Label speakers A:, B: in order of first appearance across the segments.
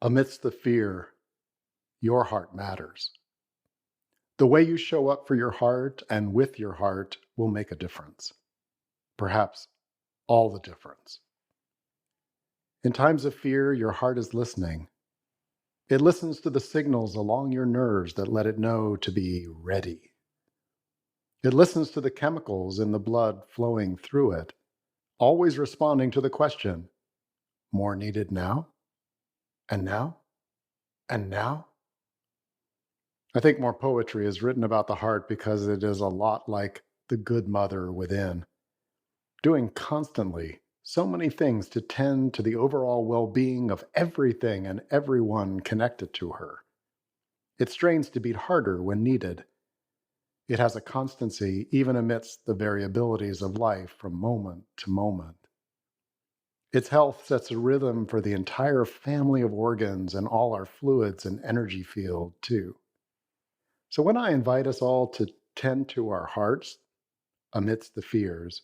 A: Amidst the fear, your heart matters. The way you show up for your heart and with your heart will make a difference. Perhaps all the difference. In times of fear, your heart is listening. It listens to the signals along your nerves that let it know to be ready. It listens to the chemicals in the blood flowing through it, always responding to the question, more needed now? And now? And now? I think more poetry is written about the heart because it is a lot like the good mother within, doing constantly so many things to tend to the overall well-being of everything and everyone connected to her. It strains to beat harder when needed. It has a constancy even amidst the variabilities of life from moment to moment. Its health sets a rhythm for the entire family of organs and all our fluids and energy field, too. So when I invite us all to tend to our hearts amidst the fears,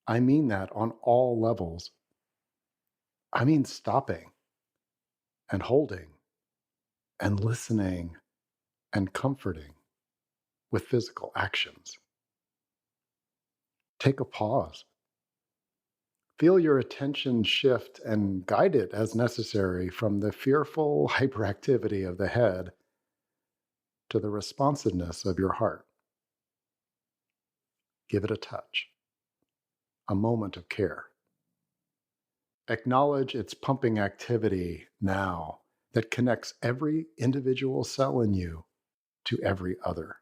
A: I mean that on all levels. I mean stopping and holding and listening and comforting with physical actions. Take a pause. Feel your attention shift and guide it as necessary from the fearful hyperactivity of the head to the responsiveness of your heart. Give it a touch, a moment of care. Acknowledge its pumping activity now that connects every individual cell in you to every other.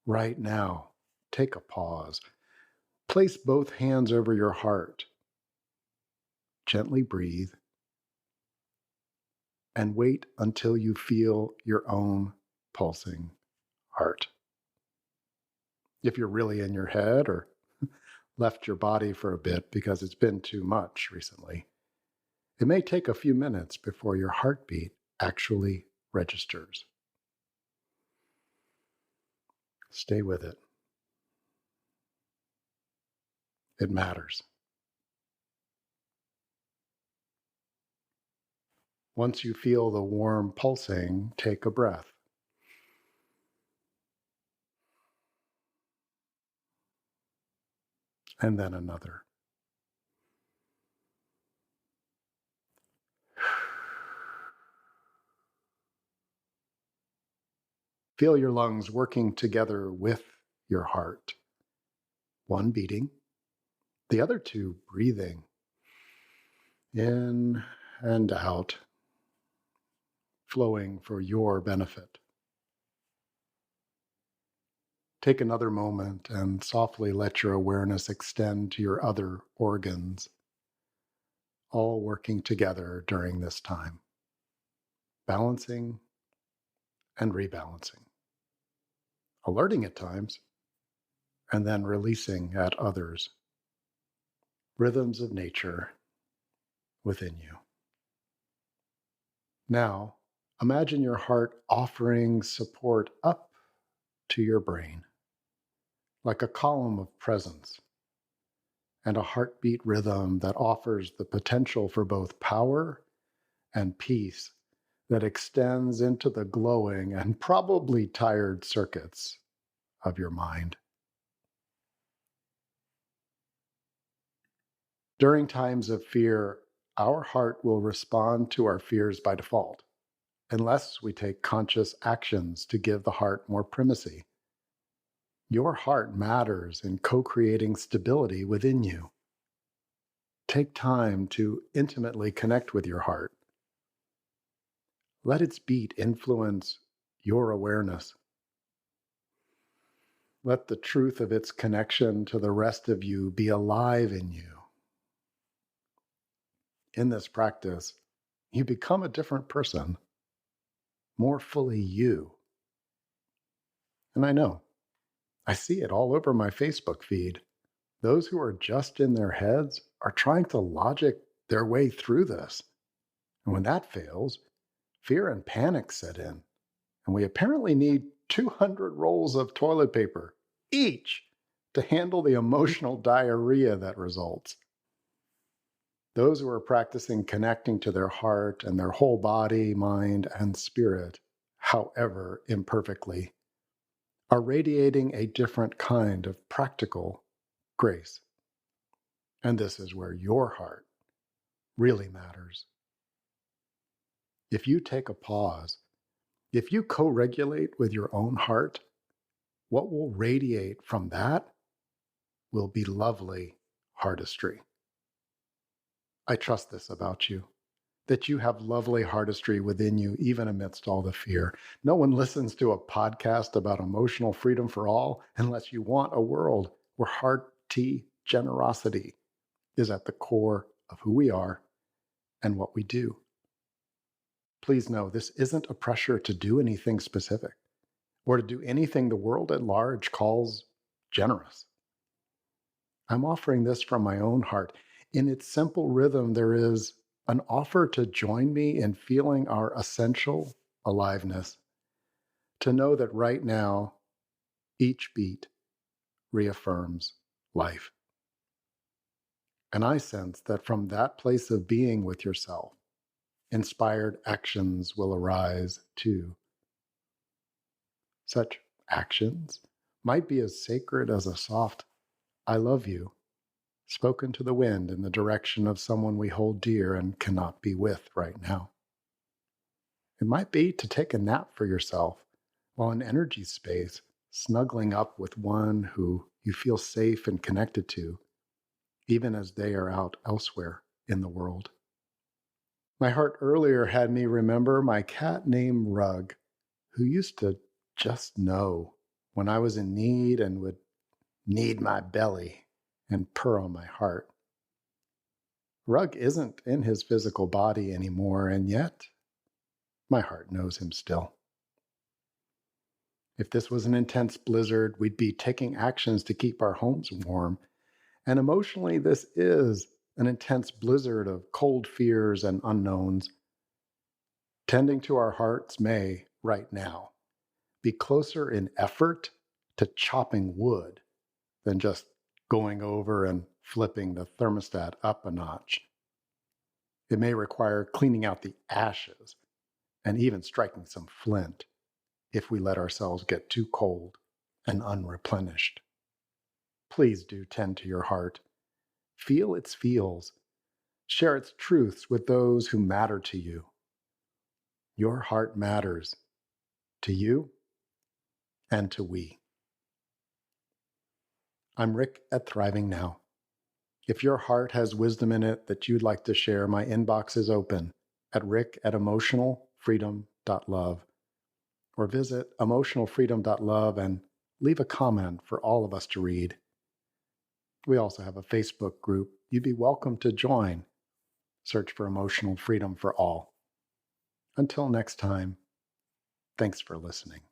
A: Right now, take a pause. Place both hands over your heart. Gently breathe and wait until you feel your own pulsing heart. If you're really in your head or left your body for a bit because it's been too much recently, it may take a few minutes before your heartbeat actually registers. Stay with it. It matters. Once you feel the warm pulsing, take a breath. And then another. Feel your lungs working together with your heart. One beating, the other two breathing in and out, flowing for your benefit. Take another moment and softly let your awareness extend to your other organs, all working together during this time, balancing and rebalancing, alerting at times, and then releasing at others. Rhythms of nature within you. Now, imagine your heart offering support up to your brain, like a column of presence, and a heartbeat rhythm that offers the potential for both power and peace that extends into the glowing and probably tired circuits of your mind. During times of fear, our heart will respond to our fears by default, unless we take conscious actions to give the heart more primacy. Your heart matters in co-creating stability within you. Take time to intimately connect with your heart. Let its beat influence your awareness. Let the truth of its connection to the rest of you be alive in you. In this practice, you become a different person, more fully you. And I see it all over my Facebook feed. Those who are just in their heads are trying to logic their way through this. And when that fails, fear and panic set in. And we apparently need 200 rolls of toilet paper each to handle the emotional diarrhea that results. Those who are practicing connecting to their heart and their whole body, mind, and spirit, however imperfectly, are radiating a different kind of practical grace. And this is where your heart really matters. If you take a pause, if you co regulate with your own heart, what will radiate from that will be lovely heartistry. I trust this about you, that you have lovely heartistry within you, even amidst all the fear. No one listens to a podcast about emotional freedom for all unless you want a world where hearty generosity is at the core of who we are and what we do. Please know this isn't a pressure to do anything specific or to do anything the world at large calls generous. I'm offering this from my own heart. In its simple rhythm, there is an offer to join me in feeling our essential aliveness, to know that right now, each beat reaffirms life. And I sense that from that place of being with yourself, inspired actions will arise too. Such actions might be as sacred as a soft, I love you, spoken to the wind in the direction of someone we hold dear and cannot be with right now. It might be to take a nap for yourself while in energy space, snuggling up with one who you feel safe and connected to, even as they are out elsewhere in the world. My heart earlier had me remember my cat named Rug, who used to just know when I was in need and would knead my belly and purr on my heart. Rug isn't in his physical body anymore, and yet my heart knows him still. If this was an intense blizzard, we'd be taking actions to keep our homes warm. And emotionally, this is an intense blizzard of cold fears and unknowns. Tending to our hearts may, right now, be closer in effort to chopping wood than just going over and flipping the thermostat up a notch. It may require cleaning out the ashes and even striking some flint if we let ourselves get too cold and unreplenished. Please do tend to your heart. Feel its feels. Share its truths with those who matter to you. Your heart matters to you and to we. I'm Rick at Thriving Now. If your heart has wisdom in it that you'd like to share, my inbox is open at rick@emotionalfreedom.love, or visit emotionalfreedom.love and leave a comment for all of us to read. We also have a Facebook group you'd be welcome to join. Search for Emotional Freedom for All. Until next time, thanks for listening.